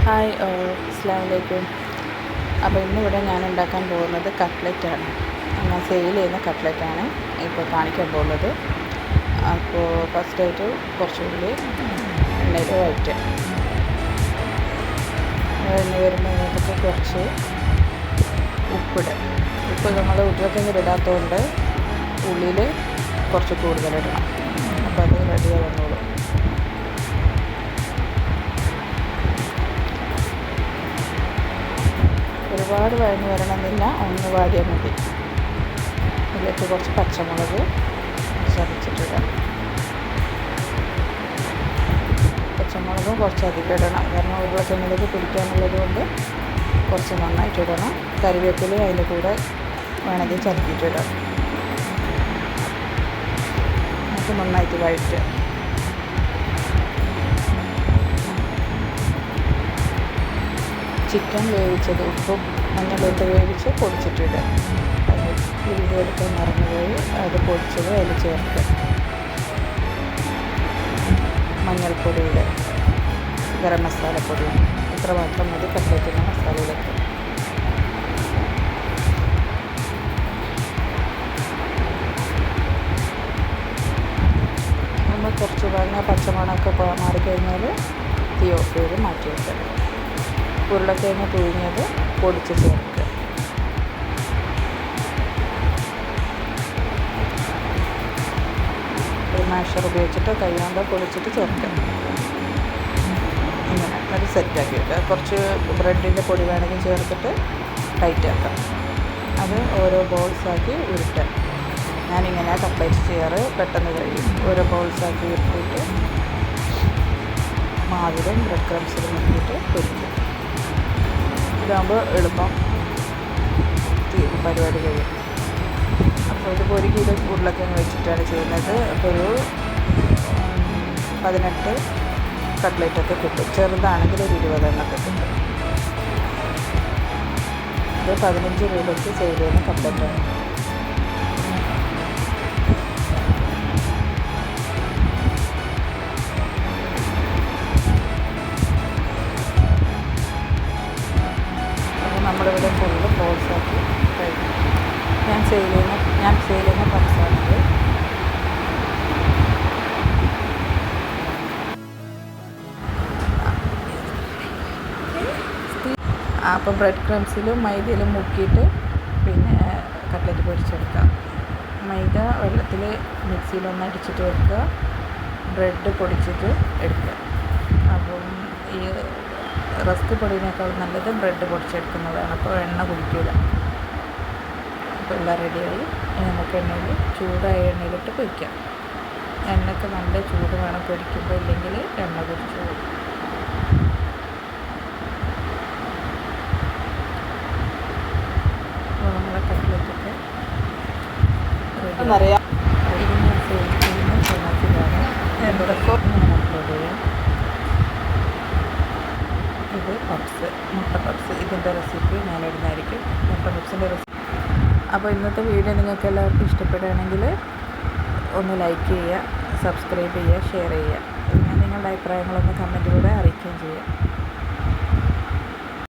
Hi അസ്സലാമു അലൈക്കും. അപ്പോൾ ഇന്നിവിടെ ഞാൻ ഉണ്ടാക്കാൻ പോകുന്നത് കട്ട്ലറ്റാണ്. ഞാൻ സെയിൽ ചെയ്യുന്ന കട്ട്ലറ്റാണ് ഇപ്പോൾ കാണിക്കാൻ പോകുന്നത്. അപ്പോൾ ഫസ്റ്റായിട്ട് കുറച്ച് ഉള്ളി എണ്ണയിൽ വഴറ്റുക. എണ്ണ വരുമ്പോഴത്തേക്ക് കുറച്ച് ഉപ്പിടുക. ഉപ്പ് നമ്മൾ ഉരുളക്കിഴങ്ങിൽ ഇടാത്തതുകൊണ്ട് ഉള്ളിയിൽ കുറച്ച് കൂടുതലിടണം. അപ്പോൾ അത് റെഡിയായി വന്നോളൂ. ഒരുപാട് വഴഞ്ഞ് വരണമെന്നില്ല, ഒന്ന് വാടിയാൽ മതി. ഇതിലേക്ക് കുറച്ച് പച്ചമുളക് ചതച്ചിട്ടിടാം. പച്ചമുളകും കുറച്ച് അധികം ഇടണം, കാരണം ഉരുളക്കിഴങ്ങിലേക്ക് പിടിക്കാനുള്ളത് കൊണ്ട് കുറച്ച് നന്നായിട്ട് ഇടണം. കറിവേപ്പില അതിൻ്റെ കൂടെ വേണമെങ്കിൽ ചതക്കിയിട്ടിടാം. നമുക്ക് നന്നായിട്ട് വഴറ്റുക. ചിക്കൻ വേവിച്ചത് ഉപ്പും മഞ്ഞളിട്ട് വേവിച്ച് പൊടിച്ചിട്ടിടുക. അത് വീഡിയോ എടുക്കാൻ മറന്നുപോയി, അത് പൊടിച്ചത് അതിൽ ചേർക്കുക. മഞ്ഞൾപ്പൊടി ഇടുക, ഗരം മസാലപ്പൊടി, ഇത്ര മാത്രം മതി കട്ട്ലറ്റിൻ്റെ മസാലയിലേക്ക്. നമ്മൾ കുറച്ച് പറഞ്ഞ പച്ചമണമൊക്കെ മാറിക്കഴിഞ്ഞാൽ തീ ഓഫ് ചെയ്ത് മാറ്റി വയ്ക്കുക. ഉരുളക്കിഴങ്ങ് പുഴുങ്ങിയത് പൊടിച്ച് ചേർക്കുക. ഒരു മാഷർ ഉപയോഗിച്ചിട്ട് കൈ കൊണ്ട് പൊടിച്ചിട്ട് ചേർക്കുക. ഇങ്ങനെ അത് സെറ്റാക്കി വെക്കുക. കുറച്ച് ബ്രെഡിൻ്റെ പൊടി വേണമെങ്കിൽ ചേർത്തിട്ട് ടൈറ്റാക്കാം. അത് ഓരോ ബോൾസാക്കി ഉരുട്ടുക. ഞാനിങ്ങനെ കട്ട്ലറ്റ് ചെയ്യാറ്, പെട്ടെന്ന് കഴിയും. ഓരോ ബോൾസാക്കി ഉരുട്ടിയിട്ട് മാവിലും ബ്രെഡ് ക്രംസിലും മുക്കിയിട്ട് പൊരിക്കുക. ഇതാകുമ്പോൾ എളുപ്പം പരിപാടി കഴിയും. അപ്പോൾ ഇത് 1 കിലോ ഉരുളക്കിഴങ്ങ് വെച്ചിട്ടാണ് ചെയ്യുന്നത്. അപ്പോൾ ഒരു 18 കട്ട്ലറ്റൊക്കെ കിട്ടും. ചെറുതാണെങ്കിൽ ഒരു 20 എണ്ണമൊക്കെ കിട്ടും. ഇത് 15 രൂപയ്ക്ക് സെയിൽ ചെയ്യുന്ന കട്ട്ലറ്റാണ്. നമ്മളിവിടെ ഫുള്ള് ബോൾസാക്കി കഴിക്കും. ഞാൻ സെയിൽ ചെയ്യുന്ന പപ്സാണിത്. അപ്പോൾ ബ്രെഡ് ക്രംസിലും മൈദയിലും മുക്കിയിട്ട് പിന്നെ കട്ട്ലറ്റ് പൊരിച്ചെടുക്കാം. മൈദ വെള്ളത്തിൽ മിക്സിയിലൊന്ന് അടിച്ചിട്ട് വെക്കുക, ബ്രെഡ് പൊടിച്ചിട്ട് എടുക്കുക. അപ്പം ഈ റസ്ക് പൊടിയേക്കാൾ നല്ലത് ബ്രെഡ് പൊടിച്ചെടുക്കുന്നതാണ്. അപ്പോൾ എണ്ണ കുടിക്കില്ല. അപ്പോൾ എല്ലാം റെഡിയായി. ഇനി നമുക്ക് എണ്ണയിൽ ചൂടായ എണ്ണയിലിട്ട് പൊരിക്കാം. എണ്ണയ്ക്ക് നല്ല ചൂട് വേണം പൊരിക്കുമ്പോൾ, ഇല്ലെങ്കിൽ എണ്ണ കുടിച്ചു പോകും. അപ്പോൾ നമ്മളെ കട്ട്ലറ്റൊക്കെ റെഡിയായി. ഇത് ഞാൻ സെയിൽ ചെയ്യുന്ന ചുമത്തിലാണ് ഞാൻ അപ്ലോഡ് ചെയ്യാം. ഇത് പപ്സ്, മുട്ട പപ്സ്, ഇതിൻ്റെ റെസിപ്പി ഞാൻ ഇടുന്നതായിരിക്കും. മുട്ട പപ്സിൻ്റെ റെസിപ്പി. അപ്പോൾ ഇന്നത്തെ വീഡിയോ നിങ്ങൾക്ക് എല്ലാവർക്കും ഇഷ്ടപ്പെടുകയാണെങ്കിൽ ഒന്ന് ലൈക്ക് ചെയ്യുക, സബ്സ്ക്രൈബ് ചെയ്യുക, ഷെയർ ചെയ്യുക. പിന്നെ നിങ്ങളുടെ അഭിപ്രായങ്ങളൊന്ന് കമൻറ്റിലൂടെ അറിയിക്കുകയും ചെയ്യുക.